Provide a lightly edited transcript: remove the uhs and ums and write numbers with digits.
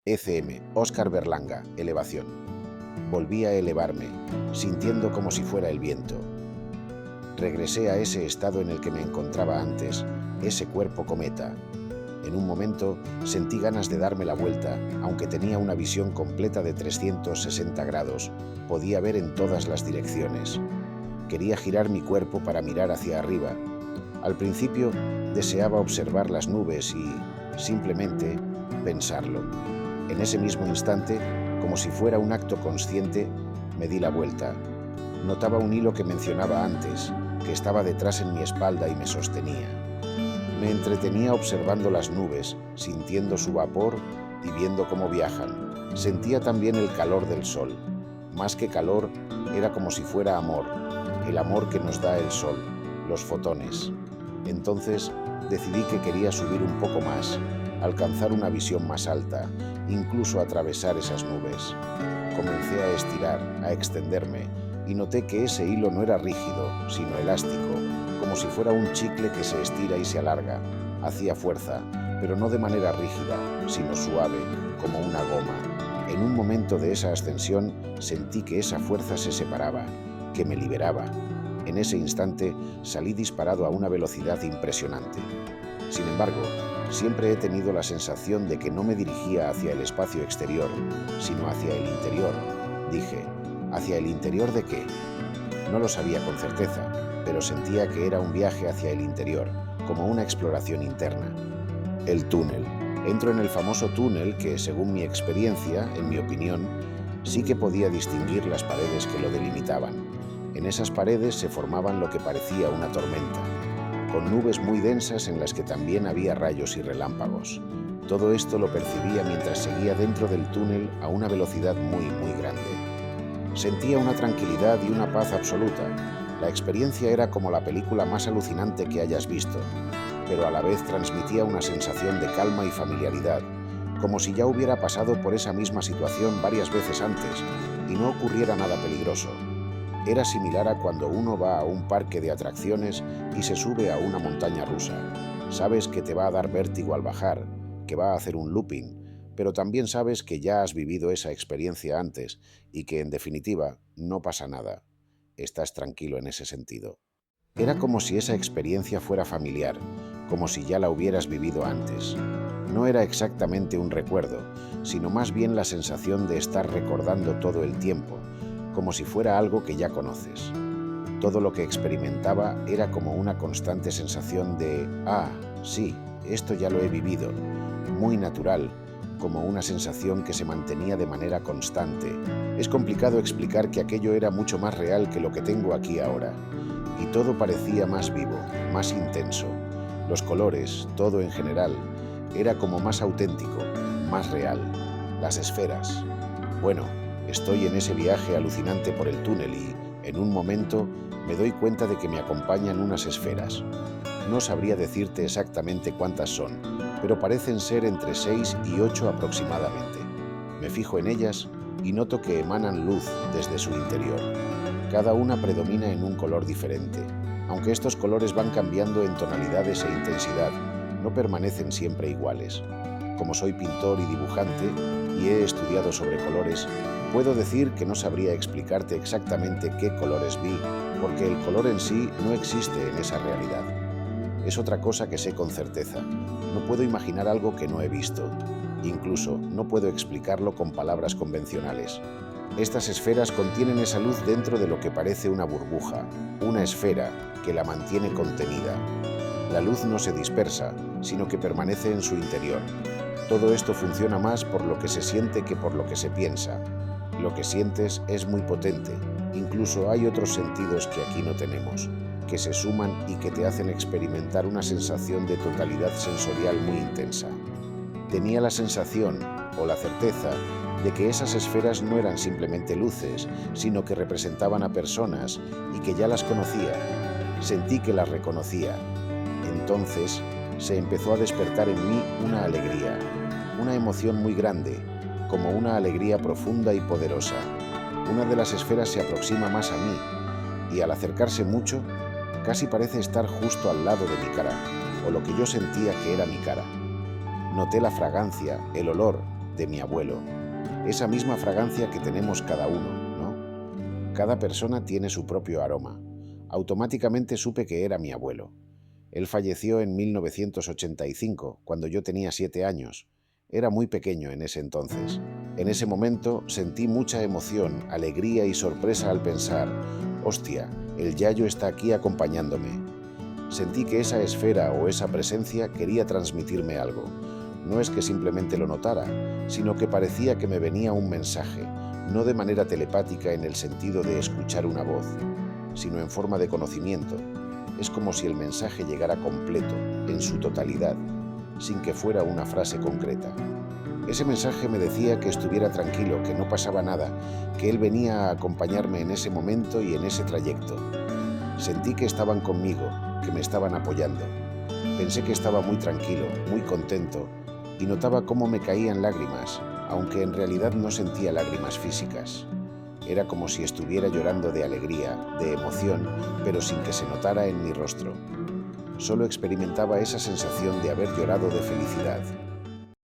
ECM, Óscar Berlanga, elevación. Volví a elevarme, sintiendo como si fuera el viento. Regresé a ese estado en el que me encontraba antes, ese cuerpo cometa. En un momento sentí ganas de darme la vuelta, aunque tenía una visión completa de 360 grados, podía ver en todas las direcciones. Quería girar mi cuerpo para mirar hacia arriba. Al principio deseaba observar las nubes y, simplemente, pensarlo. En ese mismo instante, como si fuera un acto consciente, me di la vuelta. Notaba un hilo que mencionaba antes, que estaba detrás en mi espalda y me sostenía. Me entretenía observando las nubes, sintiendo su vapor y viendo cómo viajan. Sentía también el calor del sol. Más que calor, era como si fuera amor, el amor que nos da el sol, los fotones. Entonces decidí que quería subir un poco más, alcanzar una visión más alta, incluso atravesar esas nubes. Comencé a estirar, a extenderme, y noté que ese hilo no era rígido, sino elástico, como si fuera un chicle que se estira y se alarga. Hacía fuerza, pero no de manera rígida, sino suave, como una goma. En un momento de esa ascensión sentí que esa fuerza se separaba, que me liberaba. En ese instante salí disparado a una velocidad impresionante. Sin embargo, siempre he tenido la sensación de que no me dirigía hacia el espacio exterior, sino hacia el interior. Dije, ¿hacia el interior de qué? No lo sabía con certeza, pero sentía que era un viaje hacia el interior, como una exploración interna. El túnel. Entro en el famoso túnel que, según mi experiencia, en mi opinión, sí que podía distinguir las paredes que lo delimitaban. En esas paredes se formaban lo que parecía una tormenta, con nubes muy densas en las que también había rayos y relámpagos. Todo esto lo percibía mientras seguía dentro del túnel a una velocidad muy grande. Sentía una tranquilidad y una paz absoluta. La experiencia era como la película más alucinante que hayas visto, pero a la vez transmitía una sensación de calma y familiaridad, como si ya hubiera pasado por esa misma situación varias veces antes y no ocurriera nada peligroso. Era similar a cuando uno va a un parque de atracciones y se sube a una montaña rusa. Sabes que te va a dar vértigo al bajar, que va a hacer un looping, pero también sabes que ya has vivido esa experiencia antes y que, en definitiva, no pasa nada. Estás tranquilo en ese sentido. Era como si esa experiencia fuera familiar, como si ya la hubieras vivido antes. No era exactamente un recuerdo, sino más bien la sensación de estar recordando todo el tiempo, como si fuera algo que ya conoces. Todo lo que experimentaba era como una constante sensación de sí, esto ya lo he vivido, muy natural, como una sensación que se mantenía de manera constante. Es complicado explicar que aquello era mucho más real que lo que tengo aquí ahora, y todo parecía más vivo, más intenso. Los colores, todo en general, era como más auténtico, más real. Las esferas. Bueno, estoy en ese viaje alucinante por el túnel y, en un momento, me doy cuenta de que me acompañan unas esferas. No sabría decirte exactamente cuántas son, pero parecen ser entre 6 y 8 aproximadamente. Me fijo en ellas y noto que emanan luz desde su interior. Cada una predomina en un color diferente, aunque estos colores van cambiando en tonalidades e intensidad, no permanecen siempre iguales. Como soy pintor y dibujante y he estudiado sobre colores, puedo decir que no sabría explicarte exactamente qué colores vi, porque el color en sí no existe en esa realidad. Es otra cosa que sé con certeza. No puedo imaginar algo que no he visto. Incluso no puedo explicarlo con palabras convencionales. Estas esferas contienen esa luz dentro de lo que parece una burbuja, una esfera que la mantiene contenida. La luz no se dispersa, sino que permanece en su interior. Todo esto funciona más por lo que se siente que por lo que se piensa. Lo que sientes es muy potente. Incluso hay otros sentidos que aquí no tenemos, que se suman y que te hacen experimentar una sensación de totalidad sensorial muy intensa. Tenía la sensación, o la certeza, de que esas esferas no eran simplemente luces, sino que representaban a personas y que ya las conocía. Sentí que las reconocía. Entonces se empezó a despertar en mí una alegría, una emoción muy grande, como una alegría profunda y poderosa. Una de las esferas se aproxima más a mí y, al acercarse mucho, casi parece estar justo al lado de mi cara, o lo que yo sentía que era mi cara. Noté la fragancia, el olor, de mi abuelo. Esa misma fragancia que tenemos cada uno, ¿no? Cada persona tiene su propio aroma. Automáticamente supe que era mi abuelo. Él falleció en 1985, cuando yo tenía 7 años. Era muy pequeño en ese entonces. En ese momento sentí mucha emoción, alegría y sorpresa al pensar: «Hostia, el Yayo está aquí acompañándome». Sentí que esa esfera o esa presencia quería transmitirme algo. No es que simplemente lo notara, sino que parecía que me venía un mensaje, no de manera telepática en el sentido de escuchar una voz, sino en forma de conocimiento. Es como si el mensaje llegara completo, en su totalidad, sin que fuera una frase concreta. Ese mensaje me decía que estuviera tranquilo, que no pasaba nada, que él venía a acompañarme en ese momento y en ese trayecto. Sentí que estaban conmigo, que me estaban apoyando. Pensé que estaba muy tranquilo, muy contento, y notaba cómo me caían lágrimas, aunque en realidad no sentía lágrimas físicas. Era como si estuviera llorando de alegría, de emoción, pero sin que se notara en mi rostro. Solo experimentaba esa sensación de haber llorado de felicidad.